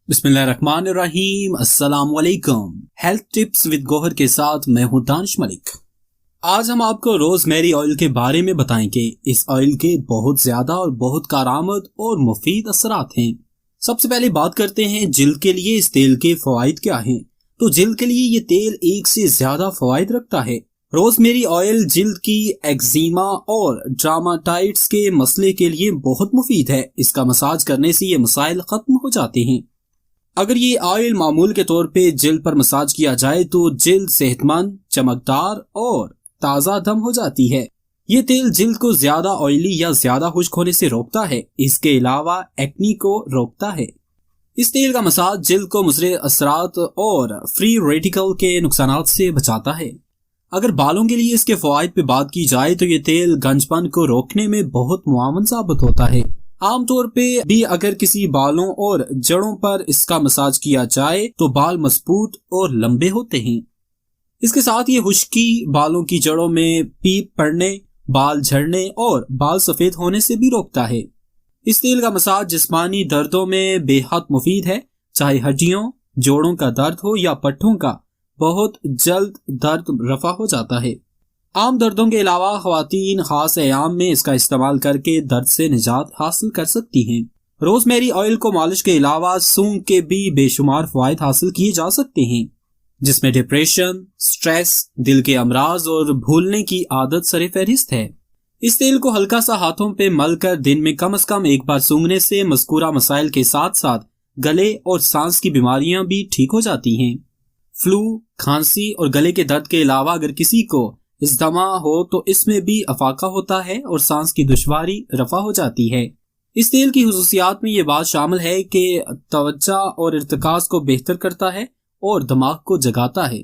بسم اللہ الرحمن الرحیم۔ السلام علیکم۔ ہیلتھ ٹپس ود گوہر کے ساتھ میں ہوں دانش ملک۔ آج ہم آپ کو روز میری آئل کے بارے میں بتائیں گے۔ اس آئل کے بہت زیادہ اور بہت کارآمد اور مفید اثرات ہیں۔ سب سے پہلے بات کرتے ہیں جلد کے لیے اس تیل کے فوائد کیا ہیں۔ تو جلد کے لیے یہ تیل ایک سے زیادہ فوائد رکھتا ہے۔ روز میری آئل جلد کی ایگزیما اور ڈراماٹائٹس کے مسئلے کے لیے بہت مفید ہے۔ اس کا مساج کرنے سے یہ مسائل ختم ہو جاتے ہیں۔ اگر یہ آئل معمول کے طور پہ جلد پر مساج کیا جائے تو جلد صحت مند، چمکدار اور تازہ دم ہو جاتی ہے۔ یہ تیل جلد کو زیادہ آئلی یا زیادہ خشک ہونے سے روکتا ہے۔ اس کے علاوہ ایکنی کو روکتا ہے۔ اس تیل کا مساج جلد کو مضر اثرات اور فری ریڈیکل کے نقصانات سے بچاتا ہے۔ اگر بالوں کے لیے اس کے فوائد پہ بات کی جائے تو یہ تیل گنج پن کو روکنے میں بہت معاون ثابت ہوتا ہے۔ عام طور پہ بھی اگر کسی بالوں اور جڑوں پر اس کا مساج کیا جائے تو بال مضبوط اور لمبے ہوتے ہیں۔ اس کے ساتھ یہ خشکی، بالوں کی جڑوں میں پیپ پڑنے، بال جھڑنے اور بال سفید ہونے سے بھی روکتا ہے۔ اس تیل کا مساج جسمانی دردوں میں بے حد مفید ہے، چاہے ہڈیوں، جوڑوں کا درد ہو یا پٹھوں کا، بہت جلد درد رفع ہو جاتا ہے۔ عام دردوں کے علاوہ خواتین خاص ایام میں اس کا استعمال کر کے درد سے نجات حاصل کر سکتی ہیں۔ روز میری آئل کو مالش کے علاوہ سونگھ کے بھی بے شمار فوائد حاصل کیے جا سکتے ہیں، جس میں ڈپریشن، سٹریس، دل کے امراض اور بھولنے کی عادت سر فہرست ہے۔ اس تیل کو ہلکا سا ہاتھوں پہ مل کر دن میں کم از کم ایک بار سونگھنے سے مذکورہ مسائل کے ساتھ ساتھ گلے اور سانس کی بیماریاں بھی ٹھیک ہو جاتی ہیں۔ فلو، کھانسی اور گلے کے درد کے علاوہ اگر کسی کو استما ہو تو اس میں بھی افاقہ ہوتا ہے اور سانس کی دشواری رفع ہو جاتی ہے۔ اس تیل کی خصوصیات میں یہ بات شامل ہے کہ توجہ اور ارتکاز کو بہتر کرتا ہے اور دماغ کو جگاتا ہے۔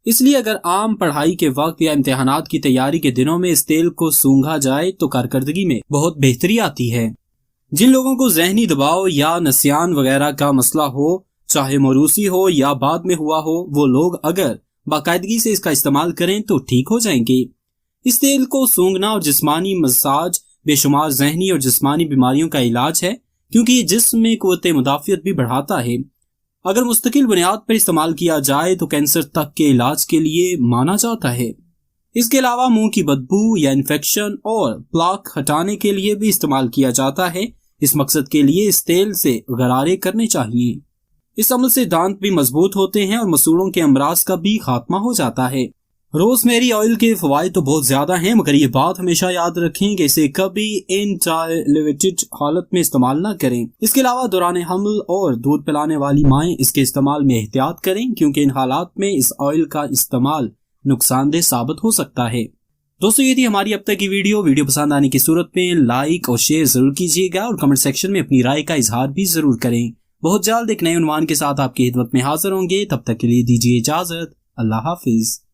اس لیے اگر عام پڑھائی کے وقت یا امتحانات کی تیاری کے دنوں میں اس تیل کو سونگھا جائے تو کارکردگی میں بہت بہتری آتی ہے۔ جن لوگوں کو ذہنی دباؤ یا نسیان وغیرہ کا مسئلہ ہو، چاہے موروثی ہو یا بعد میں ہوا ہو، وہ لوگ اگر باقاعدگی سے اس کا استعمال کریں تو ٹھیک ہو جائیں گے۔ اس تیل کو سونگھنا اور جسمانی مساج بے شمار ذہنی اور جسمانی بیماریوں کا علاج ہے، کیونکہ یہ جسم میں قوت مدافعت بھی بڑھاتا ہے۔ اگر مستقل بنیاد پر استعمال کیا جائے تو کینسر تک کے علاج کے لیے مانا جاتا ہے۔ اس کے علاوہ منہ کی بدبو یا انفیکشن اور پلاک ہٹانے کے لیے بھی استعمال کیا جاتا ہے۔ اس مقصد کے لیے اس تیل سے غرارے کرنے چاہیے۔ اس عمل سے دانت بھی مضبوط ہوتے ہیں اور مسوڑوں کے امراض کا بھی خاتمہ ہو جاتا ہے۔ روز میری آئل کے فوائد تو بہت زیادہ ہیں، مگر یہ بات ہمیشہ یاد رکھیں کہ اسے کبھی انڈائلیوٹڈ حالت میں استعمال نہ کریں۔ اس کے علاوہ دوران حمل اور دودھ پلانے والی مائیں اس کے استعمال میں احتیاط کریں، کیونکہ ان حالات میں اس آئل کا استعمال نقصان دہ ثابت ہو سکتا ہے۔ دوستو، یہ تھی ہماری اب تک کی ویڈیو پسند آنے کی صورت میں لائک اور شیئر ضرور کیجیے گا اور کمنٹ سیکشن میں اپنی رائے کا اظہار بھی ضرور کریں۔ بہت جلد ایک نئے عنوان کے ساتھ آپ کی خدمت میں حاضر ہوں گے۔ تب تک کے لیے دیجیے اجازت۔ اللہ حافظ۔